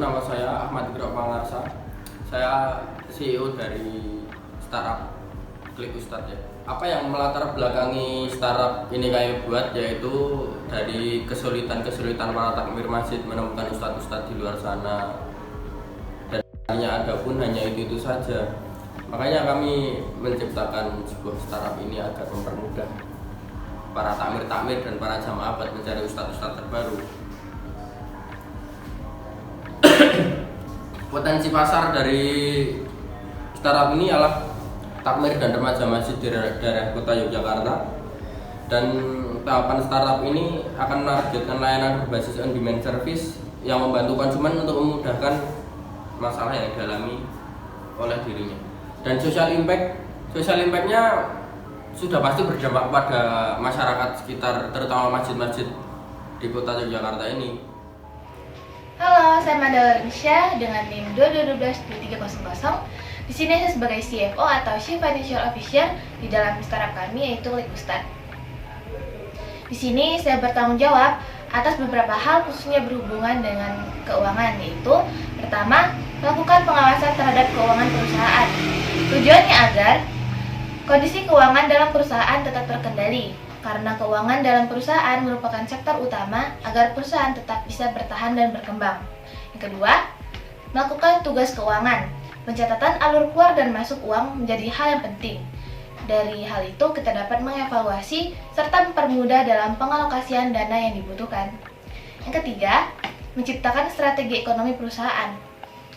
nama saya Ahmad Iqra Pangarsa. Saya CEO dari startup Klik Ustadz ya. Apa yang melatar belakangi startup ini kami buat yaitu dari kesulitan para takmir masjid menemukan ustadz-ustadz di luar sana, dan hanya ada pun hanya itu saja. Makanya kami menciptakan sebuah startup ini agar mempermudah para takmir dan para jamaah buat mencari ustadz-ustadz terbaru. Potensi pasar dari startup ini adalah takmir dan remaja masjid di daerah kota Yogyakarta, dan tahapan startup ini akan menargetkan layanan berbasis on-demand service yang membantu konsumen untuk memudahkan masalah yang dialami oleh dirinya. Dan social impact-nya sudah pasti berdampak pada masyarakat sekitar, terutama masjid-masjid di kota Yogyakarta ini. Halo, saya Mada Insya dengan NIM 22122300. Di sini saya sebagai CFO atau Chief Financial Officer di dalam startup kami yaitu Klik Ustadz. Di sini saya bertanggung jawab atas beberapa hal khususnya berhubungan dengan keuangan, yaitu pertama, melakukan pengawasan terhadap keuangan perusahaan. Tujuannya agar kondisi keuangan dalam perusahaan tetap terkendali, karena keuangan dalam perusahaan merupakan sektor utama agar perusahaan tetap bisa bertahan dan berkembang. Yang kedua, melakukan tugas keuangan. Pencatatan alur keluar dan masuk uang menjadi hal yang penting. Dari hal itu kita dapat mengevaluasi serta mempermudah dalam pengalokasian dana yang dibutuhkan. Yang ketiga, menciptakan strategi ekonomi perusahaan.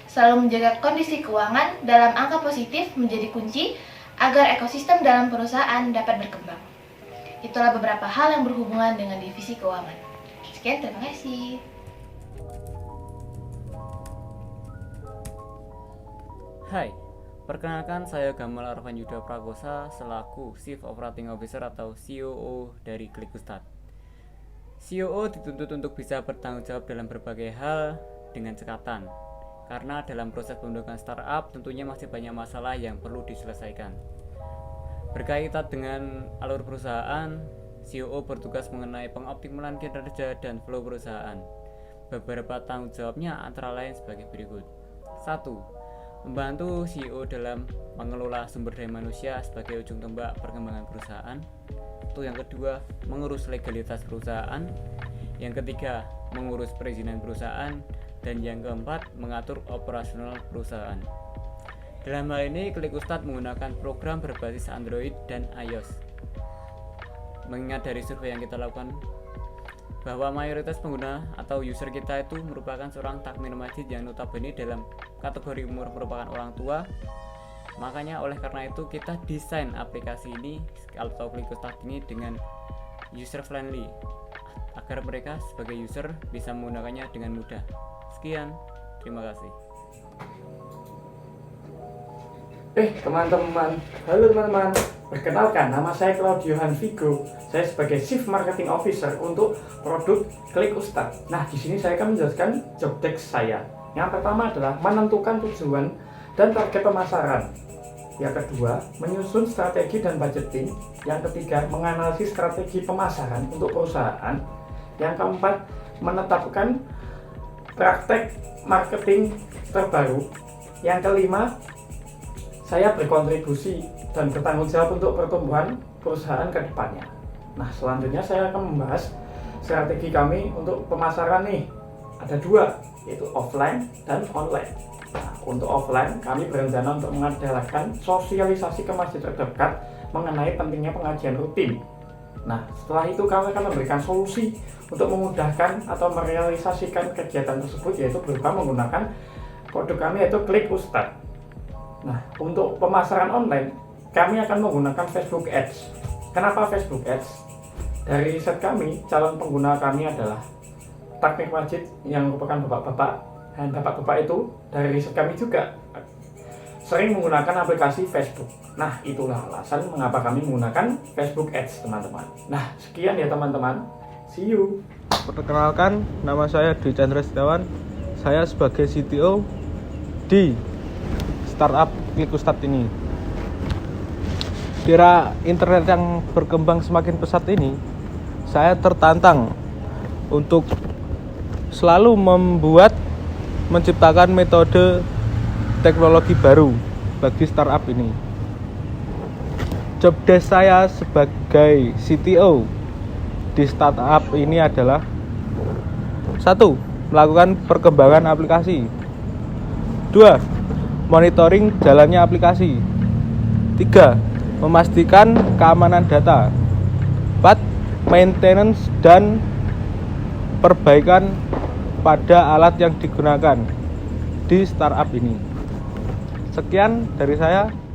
Selalu menjaga kondisi keuangan dalam angka positif menjadi kunci agar ekosistem dalam perusahaan dapat berkembang. Itulah beberapa hal yang berhubungan dengan divisi keuangan. Sekian, terima kasih. Hai, perkenalkan saya Gamal Arfan Yuda Prakosa selaku Chief Operating Officer atau COO dari Klik Ustadz. COO dituntut untuk bisa bertanggung jawab dalam berbagai hal dengan cekatan, karena dalam proses pembentukan startup tentunya masih banyak masalah yang perlu diselesaikan. Berkaitan dengan alur perusahaan, COO bertugas mengenai pengoptimalan kinerja dan flow perusahaan. Beberapa tanggung jawabnya antara lain sebagai berikut. 1. Membantu CEO dalam mengelola sumber daya manusia sebagai ujung tombak perkembangan perusahaan. Itu yang kedua, mengurus legalitas perusahaan. Yang ketiga, mengurus perizinan perusahaan. Dan yang keempat, mengatur operasional perusahaan. Dalam hal ini, Klik Ustadz menggunakan program berbasis Android dan iOS. Mengingat dari survei yang kita lakukan bahwa mayoritas pengguna atau user kita itu merupakan seorang takmir masjid yang notabene dalam kategori umur merupakan orang tua. Makanya oleh karena itu kita desain aplikasi ini atau Klik Ustadz ini dengan user friendly agar mereka sebagai user bisa menggunakannya dengan mudah. Sekian, terima kasih. Teman-teman, halo teman-teman. Perkenalkan, nama saya Claudio Hanvigo. Saya sebagai Chief Marketing Officer untuk produk Klik Ustadz. Nah, di sini saya akan menjelaskan job desk saya. Yang pertama adalah menentukan tujuan dan target pemasaran. Yang kedua, menyusun strategi dan budgeting. Yang ketiga, menganalisis strategi pemasaran untuk perusahaan. Yang keempat, menetapkan praktek marketing terbaru. Yang kelima, saya berkontribusi dan bertanggung jawab untuk pertumbuhan perusahaan ke depannya. Nah, selanjutnya saya akan membahas strategi kami untuk pemasaran nih. Ada dua, yaitu offline dan online. Nah, untuk offline, kami berencana untuk mengadakan sosialisasi ke masjid terdekat mengenai pentingnya pengajian rutin. Nah, setelah itu kami akan memberikan solusi untuk memudahkan atau merealisasikan kegiatan tersebut, yaitu berupa menggunakan produk kami yaitu Klik Ustadz. Nah, untuk pemasaran online, kami akan menggunakan Facebook Ads. Kenapa Facebook Ads? Dari riset kami, calon pengguna kami adalah takmir masjid yang merupakan bapak-bapak, dan bapak-bapak itu dari riset kami juga sering menggunakan aplikasi Facebook. Nah, itulah alasan mengapa kami menggunakan Facebook Ads, teman-teman. Nah, sekian ya teman-teman. See you. Perkenalkan, nama saya Dwi Chandra Setiawan. Saya sebagai CTO di startup Klik Ustadz ini. Di era internet yang berkembang semakin pesat ini, saya tertantang untuk selalu membuat menciptakan metode teknologi baru bagi startup ini. Job desk saya sebagai CTO di startup ini adalah 1. Melakukan perkembangan aplikasi. 2. Monitoring jalannya aplikasi. 3. Memastikan keamanan data. 4. Maintenance dan perbaikan pada alat yang digunakan di startup ini. Sekian dari saya.